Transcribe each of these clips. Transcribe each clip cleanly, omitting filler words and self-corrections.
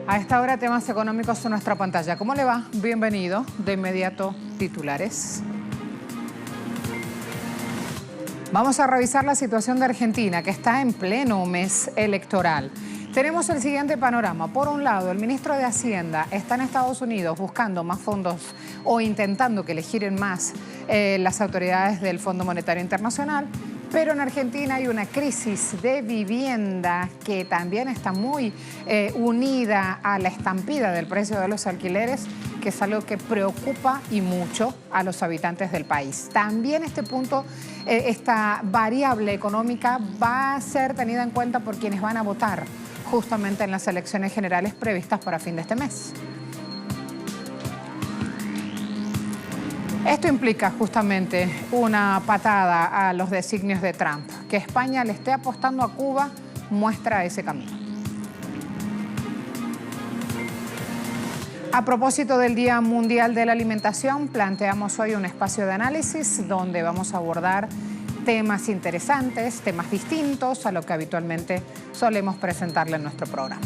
A esta hora, temas económicos en nuestra pantalla. ¿Cómo le va? Bienvenido. De inmediato, titulares. Vamos a revisar la situación de Argentina, que está en pleno mes electoral. Tenemos el siguiente panorama. Por un lado, el ministro de Hacienda está en Estados Unidos buscando más fondos o intentando que le giren más las autoridades del Fondo Monetario Internacional. Pero en Argentina hay una crisis de vivienda que también está muy unida a la estampida del precio de los alquileres, que es algo que preocupa y mucho a los habitantes del país. También este punto, esta variable económica va a ser tenida en cuenta por quienes van a votar justamente en las elecciones generales previstas para fin de este mes. Esto implica justamente una patada a los designios de Trump. Que España le esté apostando a Cuba muestra ese camino. A propósito del Día Mundial de la Alimentación, planteamos hoy un espacio de análisis donde vamos a abordar temas interesantes, temas distintos a lo que habitualmente solemos presentarle en nuestro programa.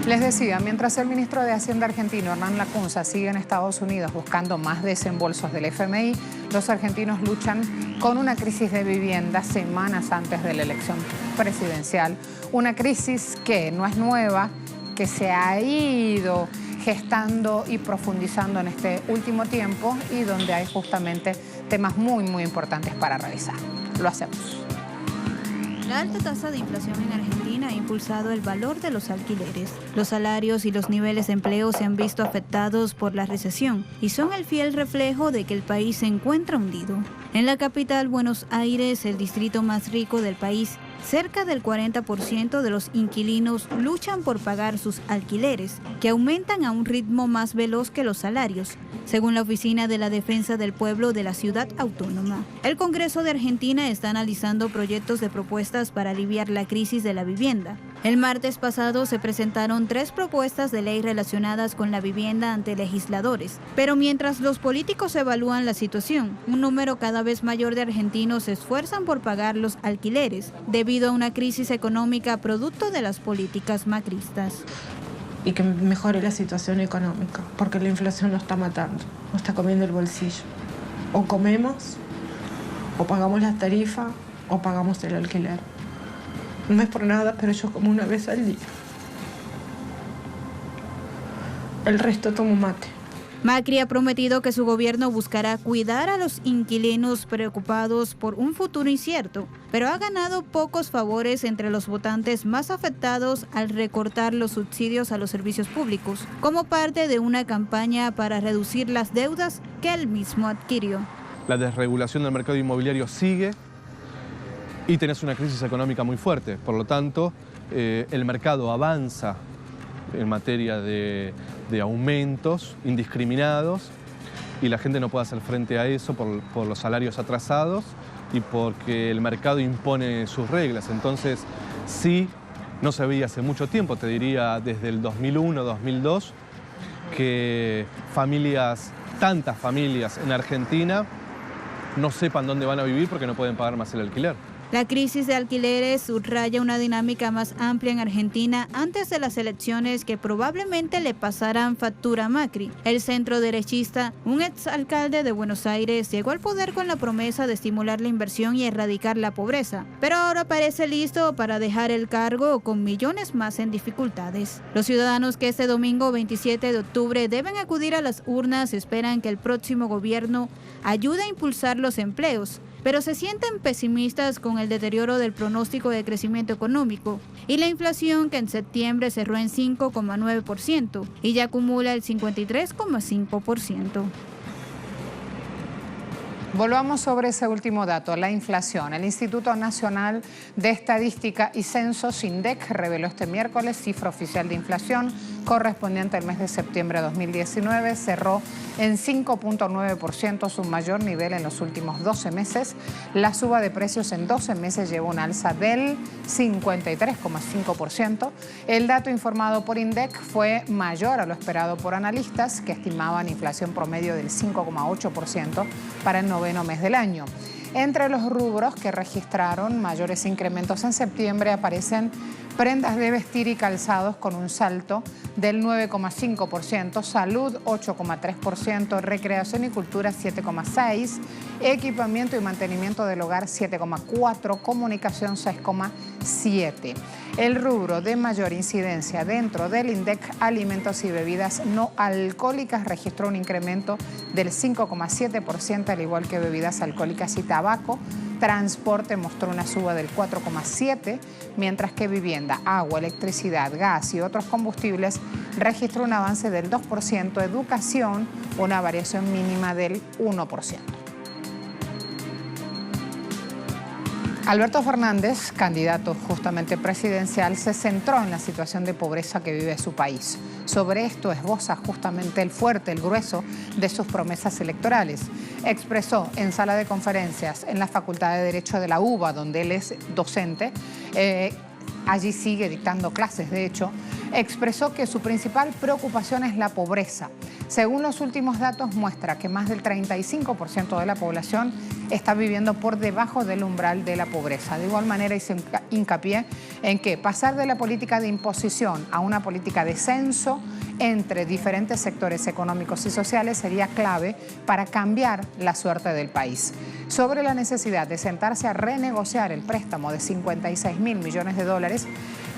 Les decía, mientras el ministro de Hacienda argentino, Hernán Lacunza, sigue en Estados Unidos buscando más desembolsos del FMI, los argentinos luchan con una crisis de vivienda semanas antes de la elección presidencial. Una crisis que no es nueva, que se ha ido gestando y profundizando en este último tiempo y donde hay justamente temas muy importantes para revisar. Lo hacemos. La alta tasa de inflación en Argentina ha impulsado el valor de los alquileres. Los salarios y los niveles de empleo se han visto afectados por la recesión y son el fiel reflejo de que el país se encuentra hundido. En la capital, Buenos Aires, el distrito más rico del país, cerca del 40% de los inquilinos luchan por pagar sus alquileres, que aumentan a un ritmo más veloz que los salarios, según la Oficina de la Defensa del Pueblo de la Ciudad Autónoma. El Congreso de Argentina está analizando proyectos de propuestas para aliviar la crisis de la vivienda. El martes pasado se presentaron 3 propuestas de ley relacionadas con la vivienda ante legisladores. Pero mientras los políticos evalúan la situación, un número cada vez mayor de argentinos se esfuerzan por pagar los alquileres debido a una crisis económica producto de las políticas macristas. Y que mejore la situación económica, porque la inflación nos está matando, nos está comiendo el bolsillo. O comemos, o pagamos la tarifa, o pagamos el alquiler. No es por nada, pero yo como una vez al día. El resto tomo mate. Macri ha prometido que su gobierno buscará cuidar a los inquilinos preocupados por un futuro incierto, pero ha ganado pocos favores entre los votantes más afectados al recortar los subsidios a los servicios públicos, como parte de una campaña para reducir las deudas que él mismo adquirió. La desregulación del mercado inmobiliario sigue y tenés una crisis económica muy fuerte. Por lo tanto, el mercado avanza en materia de aumentos indiscriminados y la gente no puede hacer frente a eso por los salarios atrasados y porque el mercado impone sus reglas. Entonces, sí, no se veía hace mucho tiempo, te diría desde el 2001, 2002, que tantas familias en Argentina no sepan dónde van a vivir porque no pueden pagar más el alquiler. La crisis de alquileres subraya una dinámica más amplia en Argentina antes de las elecciones que probablemente le pasarán factura a Macri. El centro derechista, un exalcalde de Buenos Aires, llegó al poder con la promesa de estimular la inversión y erradicar la pobreza, pero ahora parece listo para dejar el cargo con millones más en dificultades. Los ciudadanos que este domingo 27 de octubre deben acudir a las urnas esperan que el próximo gobierno ayude a impulsar los empleos, pero se sienten pesimistas con el deterioro del pronóstico de crecimiento económico y la inflación, que en septiembre cerró en 5,9% y ya acumula el 53,5%. Volvamos sobre ese último dato, la inflación. El Instituto Nacional de Estadística y Censos, INDEC, reveló este miércoles cifra oficial de inflación correspondiente al mes de septiembre de 2019 cerró en 5.9%, su mayor nivel en los últimos 12 meses. La suba de precios en 12 meses llevó un alza del 53,5%. El dato informado por INDEC fue mayor a lo esperado por analistas, que estimaban inflación promedio del 5,8% para el noveno mes del año. Entre los rubros que registraron mayores incrementos en septiembre aparecen prendas de vestir y calzados con un salto del 9,5%, salud 8,3%, recreación y cultura 7,6%, equipamiento y mantenimiento del hogar 7,4%, comunicación 6,7%. El rubro de mayor incidencia dentro del INDEC, alimentos y bebidas no alcohólicas, registró un incremento del 5,7%, al igual que bebidas alcohólicas y tabaco. Transporte mostró una suba del 4,7%, mientras que vivienda, agua, electricidad, gas y otros combustibles registró un avance del 2%, educación una variación mínima del 1%. Alberto Fernández, candidato justamente presidencial, se centró en la situación de pobreza que vive su país. Sobre esto esboza justamente el fuerte, el grueso de sus promesas electorales. Expresó en sala de conferencias en la Facultad de Derecho de la UBA, donde él es docente, allí sigue dictando clases, de hecho, expresó que su principal preocupación es la pobreza. Según los últimos datos, muestra que más del 35% de la población está viviendo por debajo del umbral de la pobreza. De igual manera, hizo hincapié en que pasar de la política de imposición a una política de censo entre diferentes sectores económicos y sociales sería clave para cambiar la suerte del país. Sobre la necesidad de sentarse a renegociar el préstamo de 56.000 millones de dólares,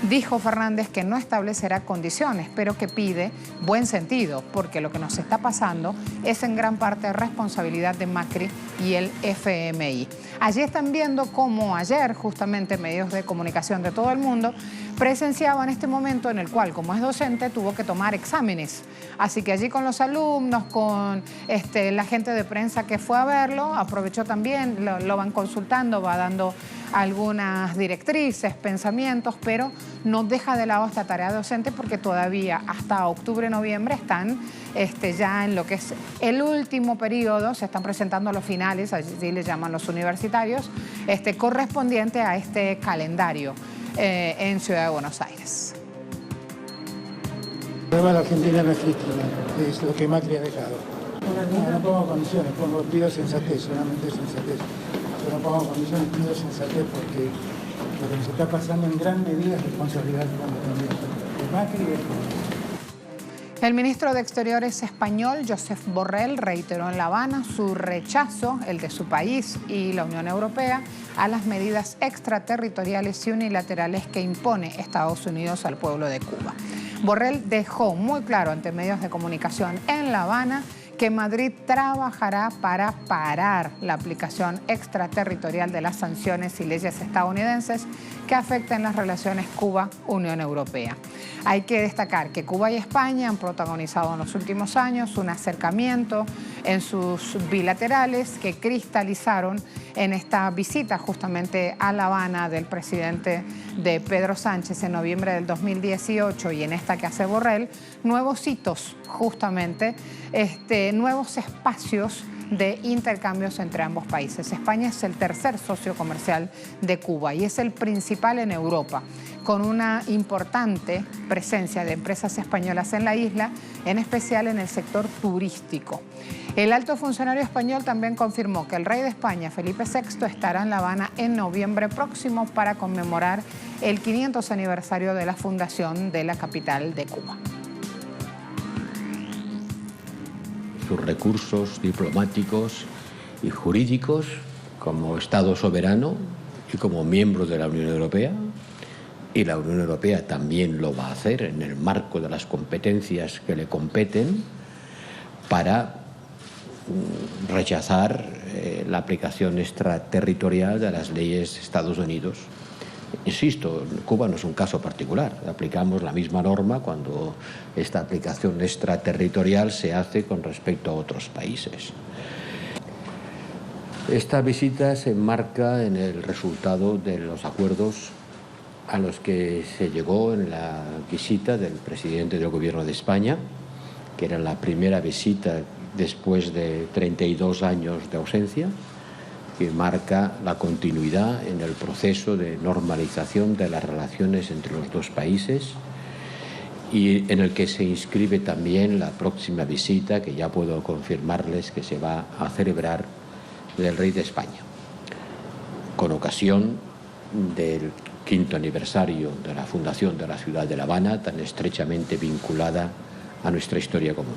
dijo Fernández que no establecerá condiciones, pero que pide buen sentido, porque lo que nos está pasando es en gran parte responsabilidad de Macri y el FMI. Allí están viendo cómo ayer, justamente, medios de comunicación de todo el mundo presenciaban este momento en el cual, como es docente, tuvo que tomar exámenes. Así que allí con los alumnos, con la gente de prensa que fue a verlo, aprovechó también, lo van consultando, va dando algunas directrices, pensamientos, pero no deja de lado esta tarea docente porque todavía hasta octubre, noviembre están ya en lo que es el último periodo, se están presentando los finales, así le llaman los universitarios, correspondiente a este calendario en Ciudad de Buenos Aires. El problema de la Argentina no es Cristina, es lo que Macri ha dejado. No pongo condiciones, pido sensatez, solamente sensatez. Yo no pongo condiciones, pido sensatez porque lo que nos está pasando en gran medida es responsabilidad de Macri y de El ministro de Exteriores español, Josep Borrell, reiteró en La Habana su rechazo, el de su país y la Unión Europea, a las medidas extraterritoriales y unilaterales que impone Estados Unidos al pueblo de Cuba. Borrell dejó muy claro ante medios de comunicación en La Habana que Madrid trabajará para parar la aplicación extraterritorial de las sanciones y leyes estadounidenses que afecten las relaciones Cuba-Unión Europea. Hay que destacar que Cuba y España han protagonizado en los últimos años un acercamiento en sus bilaterales que cristalizaron en esta visita justamente a La Habana del presidente de Pedro Sánchez en noviembre del 2018 y en esta que hace Borrell, nuevos hitos justamente, nuevos espacios de intercambios entre ambos países. España es el tercer socio comercial de Cuba y es el principal en Europa, con una importante presencia de empresas españolas en la isla, en especial en el sector turístico. El alto funcionario español también confirmó que el rey de España, Felipe VI, estará en La Habana en noviembre próximo para conmemorar el 500 aniversario de la fundación de la capital de Cuba. Sus recursos diplomáticos y jurídicos como Estado soberano y como miembro de la Unión Europea, y la Unión Europea también lo va a hacer en el marco de las competencias que le competen para rechazar la aplicación extraterritorial de las leyes de Estados Unidos. Insisto, Cuba no es un caso particular. Aplicamos la misma norma cuando esta aplicación extraterritorial se hace con respecto a otros países. Esta visita se enmarca en el resultado de los acuerdos a los que se llegó en la visita del presidente del Gobierno de España, que era la primera visita después de 32 años de ausencia, que marca la continuidad en el proceso de normalización de las relaciones entre los dos países y en el que se inscribe también la próxima visita, que ya puedo confirmarles que se va a celebrar, del rey de España, con ocasión del 5º aniversario de la fundación de la ciudad de La Habana, tan estrechamente vinculada a nuestra historia común.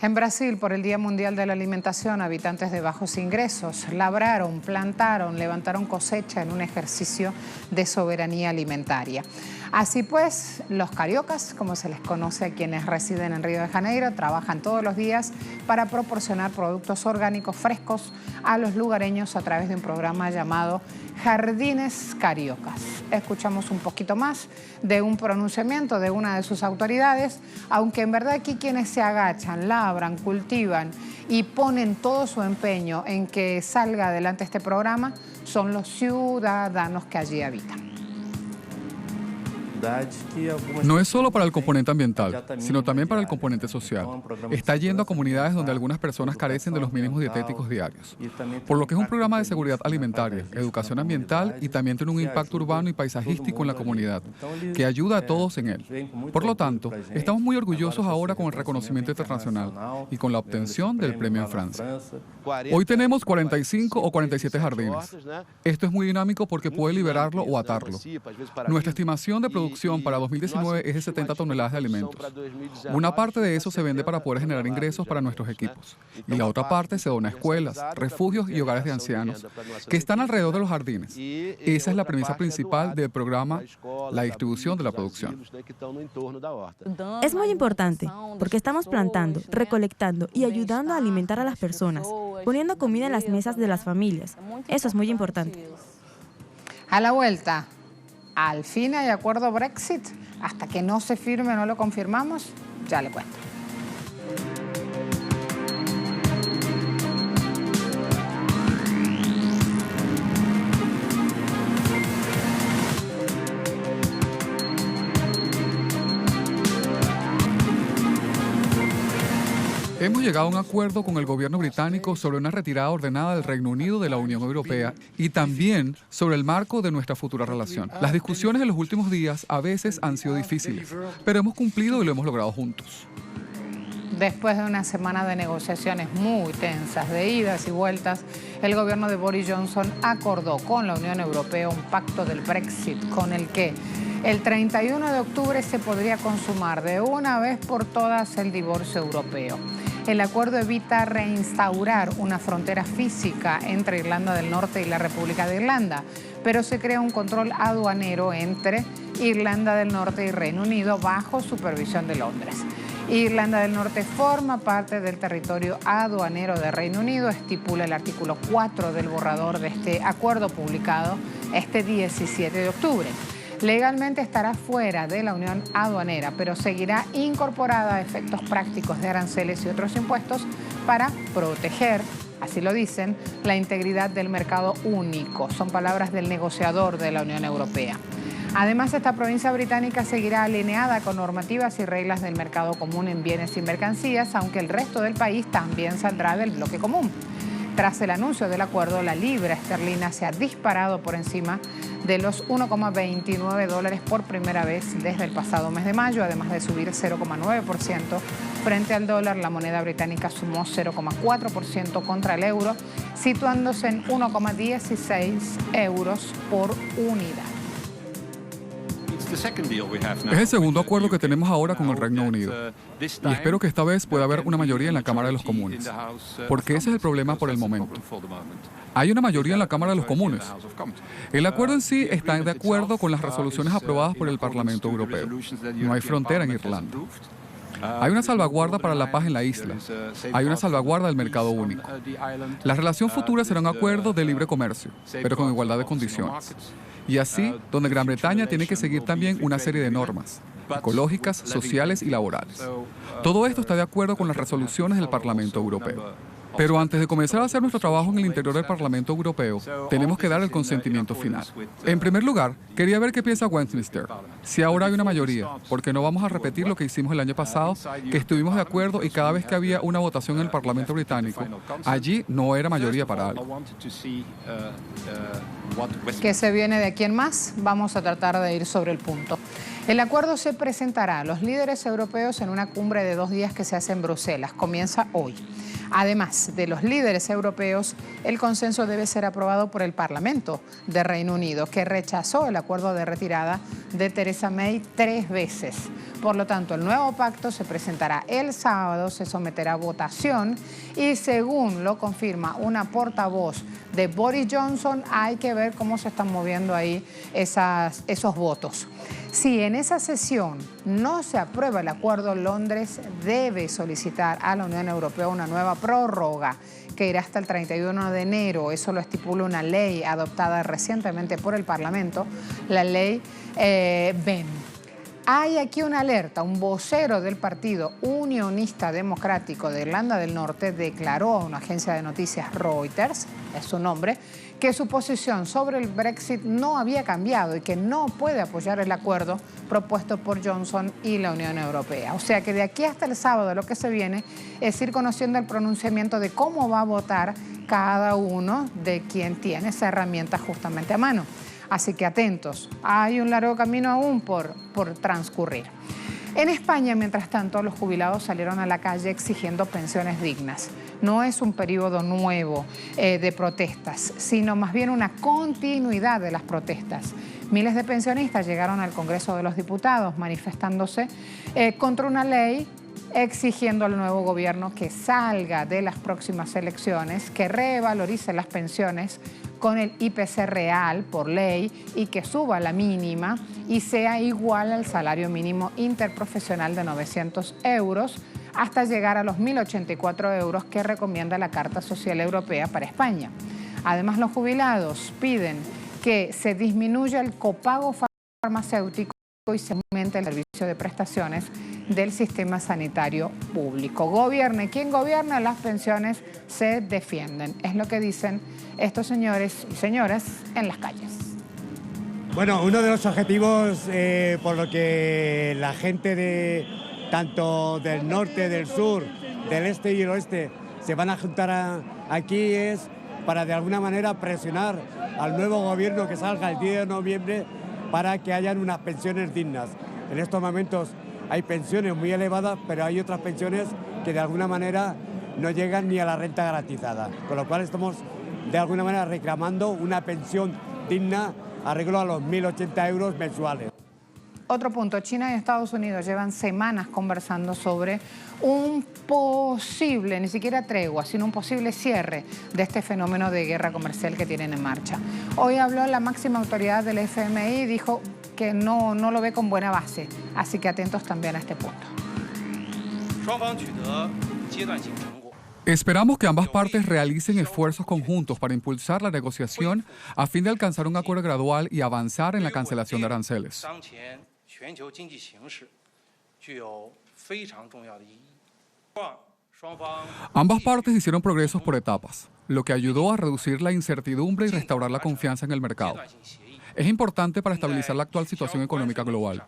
En Brasil, por el Día Mundial de la Alimentación, habitantes de bajos ingresos labraron, plantaron, levantaron cosecha en un ejercicio de soberanía alimentaria. Así pues, los cariocas, como se les conoce a quienes residen en Río de Janeiro, trabajan todos los días para proporcionar productos orgánicos frescos a los lugareños a través de un programa llamado Jardines Cariocas. Escuchamos un poquito más de un pronunciamiento de una de sus autoridades, aunque en verdad aquí quienes se agachan, labran, cultivan y ponen todo su empeño en que salga adelante este programa son los ciudadanos que allí habitan. No es solo para el componente ambiental, sino también para el componente social. Está yendo a comunidades donde algunas personas carecen de los mínimos dietéticos diarios. Por lo que es un programa de seguridad alimentaria, educación ambiental y también tiene un impacto urbano y paisajístico en la comunidad, que ayuda a todos en él. Por lo tanto, estamos muy orgullosos ahora con el reconocimiento internacional y con la obtención del premio en Francia. Hoy tenemos 45 o 47 jardines. Esto es muy dinámico porque puede liberarlo o atarlo. Nuestra estimación de producción para 2019 es de 70 toneladas de alimentos. Una parte de eso se vende para poder generar ingresos para nuestros equipos. Y la otra parte se dona a escuelas, refugios y hogares de ancianos que están alrededor de los jardines. Esa es la premisa principal del programa, la distribución de la producción. Es muy importante porque estamos plantando, recolectando y ayudando a alimentar a las personas, poniendo comida en las mesas de las familias. Eso es muy importante. A la vuelta, al fin hay acuerdo Brexit. Hasta que no se firme, no lo confirmamos, ya le cuento. Hemos llegado a un acuerdo con el gobierno británico sobre una retirada ordenada del Reino Unido de la Unión Europea y también sobre el marco de nuestra futura relación. Las discusiones en los últimos días a veces han sido difíciles, pero hemos cumplido y lo hemos logrado juntos. Después de una semana de negociaciones muy tensas, de idas y vueltas, el gobierno de Boris Johnson acordó con la Unión Europea un pacto del Brexit con el que el 31 de octubre se podría consumar de una vez por todas el divorcio europeo. El acuerdo evita reinstaurar una frontera física entre Irlanda del Norte y la República de Irlanda, pero se crea un control aduanero entre Irlanda del Norte y Reino Unido bajo supervisión de Londres. Irlanda del Norte forma parte del territorio aduanero de Reino Unido, estipula el artículo 4 del borrador de este acuerdo publicado este 17 de octubre. Legalmente estará fuera de la Unión Aduanera, pero seguirá incorporada a efectos prácticos de aranceles y otros impuestos para proteger, así lo dicen, la integridad del mercado único. Son palabras del negociador de la Unión Europea. Además, esta provincia británica seguirá alineada con normativas y reglas del mercado común en bienes y mercancías, aunque el resto del país también saldrá del bloque común. Tras el anuncio del acuerdo, la libra esterlina se ha disparado por encima de los $1,29 por primera vez desde el pasado mes de mayo, además de subir 0,9% frente al dólar. La moneda británica sumó 0,4% contra el euro, situándose en 1,16 euros por unidad. Es el segundo acuerdo que tenemos ahora con el Reino Unido. Y espero que esta vez pueda haber una mayoría en la Cámara de los Comunes, porque ese es el problema por el momento. Hay una mayoría en la Cámara de los Comunes. El acuerdo en sí está de acuerdo con las resoluciones aprobadas por el Parlamento Europeo. No hay frontera en Irlanda. Hay una salvaguarda para la paz en la isla. Hay una salvaguarda del mercado único. La relación futura será un acuerdo de libre comercio, pero con igualdad de condiciones. Y así, donde Gran Bretaña tiene que seguir también una serie de normas ecológicas, sociales y laborales. Todo esto está de acuerdo con las resoluciones del Parlamento Europeo. Pero antes de comenzar a hacer nuestro trabajo en el interior del Parlamento Europeo, tenemos que dar el consentimiento final. En primer lugar, quería ver qué piensa Westminster. Si ahora hay una mayoría, porque no vamos a repetir lo que hicimos el año pasado, que estuvimos de acuerdo y cada vez que había una votación en el Parlamento británico, allí no era mayoría para algo. ¿Qué se viene de aquí en más? Vamos a tratar de ir sobre el punto. El acuerdo se presentará a los líderes europeos en una cumbre de 2 días que se hace en Bruselas. Comienza hoy. Además de los líderes europeos, el consenso debe ser aprobado por el Parlamento de Reino Unido, que rechazó el acuerdo de retirada de Theresa May 3 veces. Por lo tanto, el nuevo pacto se presentará el sábado, se someterá a votación y según lo confirma una portavoz de Boris Johnson, hay que ver cómo se están moviendo ahí esos votos. Si en esa sesión no se aprueba el acuerdo, Londres debe solicitar a la Unión Europea una nueva prórroga que irá hasta el 31 de enero. Eso lo estipula una ley adoptada recientemente por el Parlamento, la ley BEN. Hay aquí una alerta. Un vocero del Partido Unionista Democrático de Irlanda del Norte declaró a una agencia de noticias Reuters, es su nombre, que su posición sobre el Brexit no había cambiado y que no puede apoyar el acuerdo propuesto por Johnson y la Unión Europea. O sea que de aquí hasta el sábado lo que se viene es ir conociendo el pronunciamiento de cómo va a votar cada uno de quien tiene esa herramienta justamente a mano. Así que atentos, hay un largo camino aún por transcurrir. En España, mientras tanto, los jubilados salieron a la calle exigiendo pensiones dignas. No es un periodo nuevo de protestas, sino más bien una continuidad de las protestas. Miles de pensionistas llegaron al Congreso de los Diputados manifestándose contra una ley exigiendo al nuevo gobierno que salga de las próximas elecciones, que revalorice las pensiones con el IPC real por ley y que suba la mínima y sea igual al salario mínimo interprofesional de 900 euros hasta llegar a los 1.084 euros que recomienda la Carta Social Europea para España. Además, los jubilados piden que se disminuya el copago farmacéutico y se aumente el servicio de prestaciones del sistema sanitario público. Gobierne quien gobierne, las pensiones se defienden. Es lo que dicen estos señores y señoras en las calles. Bueno, uno de los objetivos por lo que la gente de tanto del norte, del sur, del este y el oeste se van a juntar aquí es para de alguna manera presionar al nuevo gobierno que salga el 10 de noviembre para que hayan unas pensiones dignas. En estos momentos hay pensiones muy elevadas, pero hay otras pensiones que de alguna manera no llegan ni a la renta garantizada, con lo cual estamos de alguna manera reclamando una pensión digna arreglo a los 1.080 euros mensuales. Otro punto, China y Estados Unidos llevan semanas conversando sobre un posible, ni siquiera tregua, sino un posible cierre de este fenómeno de guerra comercial que tienen en marcha. Hoy habló la máxima autoridad del FMI y dijo que no lo ve con buena base, así que atentos también a este punto. Esperamos que ambas partes realicen esfuerzos conjuntos para impulsar la negociación a fin de alcanzar un acuerdo gradual y avanzar en la cancelación de aranceles. Ambas partes hicieron progresos por etapas, lo que ayudó a reducir la incertidumbre y restaurar la confianza en el mercado. Es importante para estabilizar la actual situación económica global.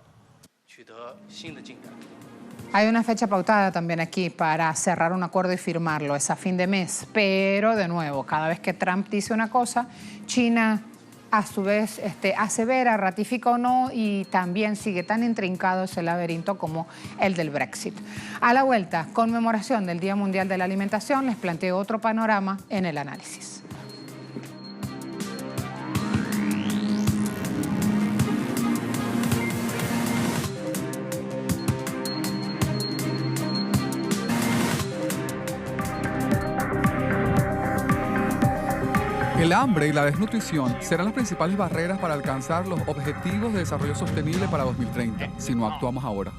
Hay una fecha pautada también aquí para cerrar un acuerdo y firmarlo, es a fin de mes. Pero, de nuevo, cada vez que Trump dice una cosa, China a su vez asevera, ratifica o no, y también sigue tan intrincado ese laberinto como el del Brexit. A la vuelta, conmemoración del Día Mundial de la Alimentación, les planteo otro panorama en el análisis. El hambre y la desnutrición serán las principales barreras para alcanzar los objetivos de desarrollo sostenible para 2030, si no actuamos ahora.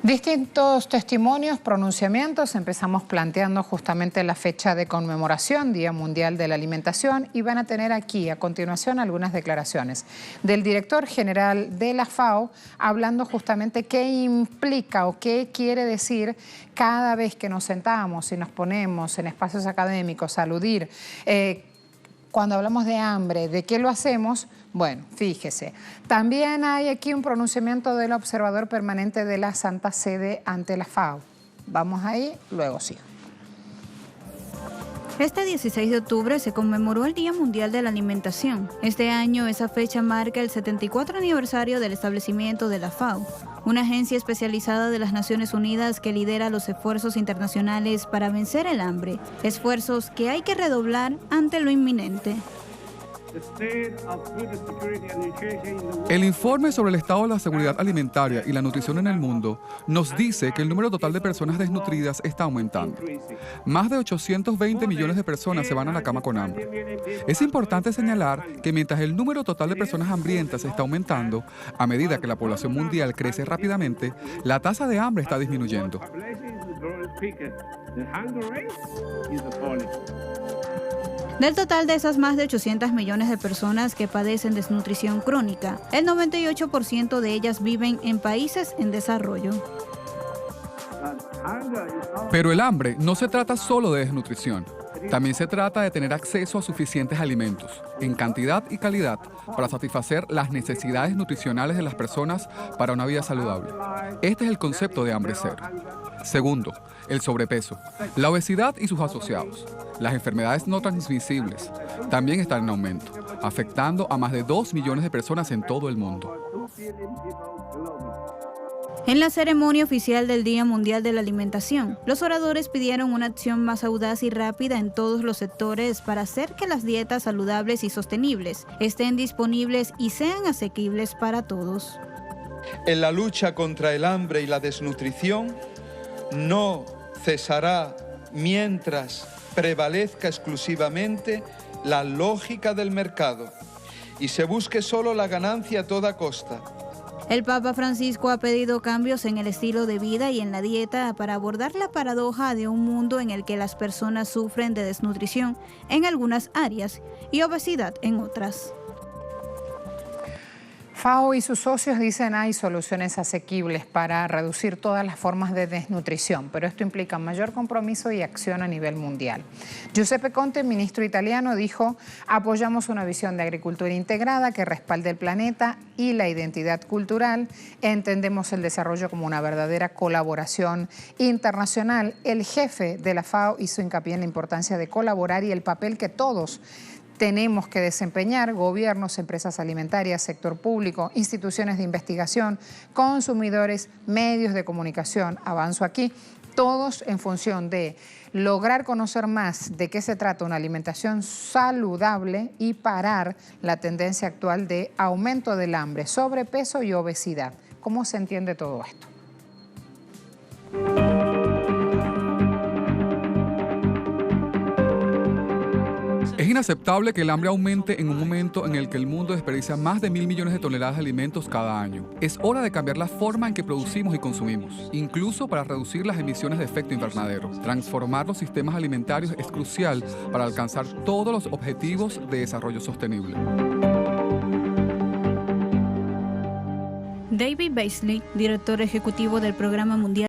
Distintos testimonios, pronunciamientos. Empezamos planteando justamente la fecha de conmemoración, Día Mundial de la Alimentación, y van a tener aquí a continuación algunas declaraciones del director general de la FAO hablando justamente qué implica o qué quiere decir cada vez que nos sentamos y nos ponemos en espacios académicos a aludir. Cuando hablamos de hambre, ¿de qué lo hacemos? Bueno, fíjese. También hay aquí un pronunciamiento del observador permanente de la Santa Sede ante la FAO. Vamos ahí, luego sigo. Este 16 de octubre se conmemoró el Día Mundial de la Alimentación. Este año esa fecha marca el 74 aniversario del establecimiento de la FAO, una agencia especializada de las Naciones Unidas que lidera los esfuerzos internacionales para vencer el hambre, esfuerzos que hay que redoblar ante lo inminente. El informe sobre el estado de la seguridad alimentaria y la nutrición en el mundo nos dice que el número total de personas desnutridas está aumentando. Más de 820 millones de personas se van a la cama con hambre. Es importante señalar que mientras el número total de personas hambrientas está aumentando, a medida que la población mundial crece rápidamente, la tasa de hambre está disminuyendo. Del total de esas más de 800 millones de personas que padecen desnutrición crónica, el 98% de ellas viven en países en desarrollo. Pero el hambre no se trata solo de desnutrición. También se trata de tener acceso a suficientes alimentos, en cantidad y calidad, para satisfacer las necesidades nutricionales de las personas para una vida saludable. Este es el concepto de hambre cero. Segundo, el sobrepeso, la obesidad y sus asociados. Las enfermedades no transmisibles también están en aumento, afectando a más de 2 millones de personas en todo el mundo. En la ceremonia oficial del Día Mundial de la Alimentación, los oradores pidieron una acción más audaz y rápida en todos los sectores para hacer que las dietas saludables y sostenibles estén disponibles y sean asequibles para todos. En la lucha contra el hambre y la desnutrición no cesará mientras prevalezca exclusivamente la lógica del mercado y se busque solo la ganancia a toda costa. El Papa Francisco ha pedido cambios en el estilo de vida y en la dieta para abordar la paradoja de un mundo en el que las personas sufren de desnutrición en algunas áreas y obesidad en otras. FAO y sus socios dicen hay soluciones asequibles para reducir todas las formas de desnutrición, pero esto implica mayor compromiso y acción a nivel mundial. Giuseppe Conte, ministro italiano, dijo: apoyamos una visión de agricultura integrada que respalde el planeta y la identidad cultural. Entendemos el desarrollo como una verdadera colaboración internacional. El jefe de la FAO hizo hincapié en la importancia de colaborar y el papel que todos tenemos que desempeñar: gobiernos, empresas alimentarias, sector público, instituciones de investigación, consumidores, medios de comunicación. Avanzo aquí, todos en función de lograr conocer más de qué se trata una alimentación saludable y parar la tendencia actual de aumento del hambre, sobrepeso y obesidad. ¿Cómo se entiende todo esto? Es inaceptable que el hambre aumente en un momento en el que el mundo desperdicia más de 1.000 millones de toneladas de alimentos cada año. Es hora de cambiar la forma en que producimos y consumimos, incluso para reducir las emisiones de efecto invernadero. Transformar los sistemas alimentarios es crucial para alcanzar todos los objetivos de desarrollo sostenible. David Beasley, director ejecutivo del Programa Mundial,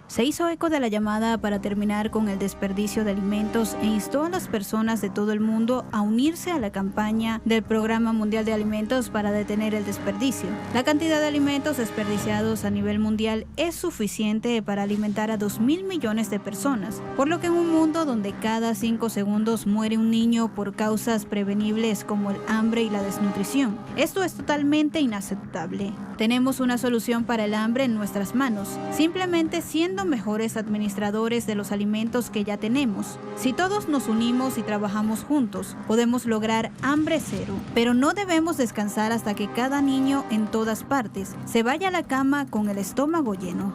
se hizo eco de la llamada para terminar con el desperdicio de alimentos e instó a las personas de todo el mundo a unirse a la campaña del Programa Mundial de Alimentos para detener el desperdicio. La cantidad de alimentos desperdiciados a nivel mundial es suficiente para alimentar a 2.000 millones de personas, por lo que en un mundo donde cada 5 segundos muere un niño por causas prevenibles como el hambre y la desnutrición, esto es totalmente inaceptable. Tenemos una solución para el hambre en nuestras manos, simplemente siendo mejores administradores de los alimentos que ya tenemos. Si todos nos unimos y trabajamos juntos, podemos lograr hambre cero. Pero no debemos descansar hasta que cada niño en todas partes se vaya a la cama con el estómago lleno.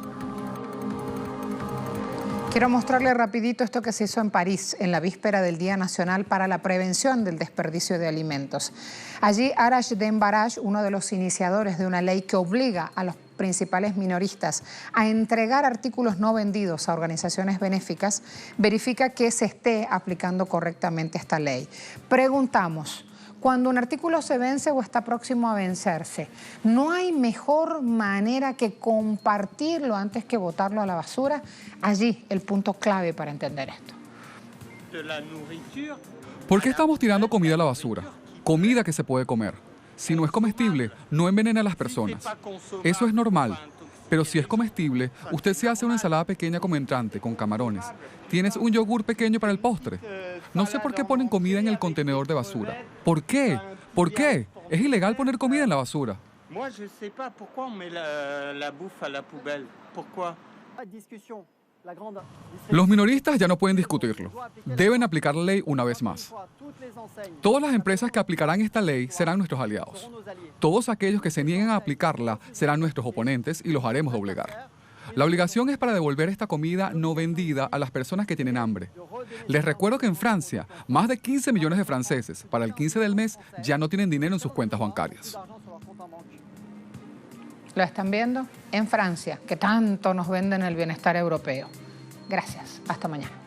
Quiero mostrarle rapidito esto que se hizo en París en la víspera del Día Nacional para la Prevención del Desperdicio de Alimentos. Allí Arash Dembaraj, uno de los iniciadores de una ley que obliga a los principales minoristas a entregar artículos no vendidos a organizaciones benéficas, verifica que se esté aplicando correctamente esta ley. Preguntamos, cuando un artículo se vence o está próximo a vencerse, ¿no hay mejor manera que compartirlo antes que botarlo a la basura? Allí el punto clave para entender esto. ¿Por qué estamos tirando comida a la basura? Comida que se puede comer. Si no es comestible, no envenena a las personas. Eso es normal. Pero si es comestible, usted se hace una ensalada pequeña como entrante, con camarones. Tienes un yogur pequeño para el postre. No sé por qué ponen comida en el contenedor de basura. ¿Por qué? ¿Por qué? Es ilegal poner comida en la basura. Los minoristas ya no pueden discutirlo. Deben aplicar la ley una vez más. Todas las empresas que aplicarán esta ley serán nuestros aliados. Todos aquellos que se nieguen a aplicarla serán nuestros oponentes y los haremos doblegar. La obligación es para devolver esta comida no vendida a las personas que tienen hambre. Les recuerdo que en Francia, más de 15 millones de franceses para el 15 del mes ya no tienen dinero en sus cuentas bancarias. ¿Lo están viendo? En Francia, que tanto nos venden el bienestar europeo. Gracias. Hasta mañana.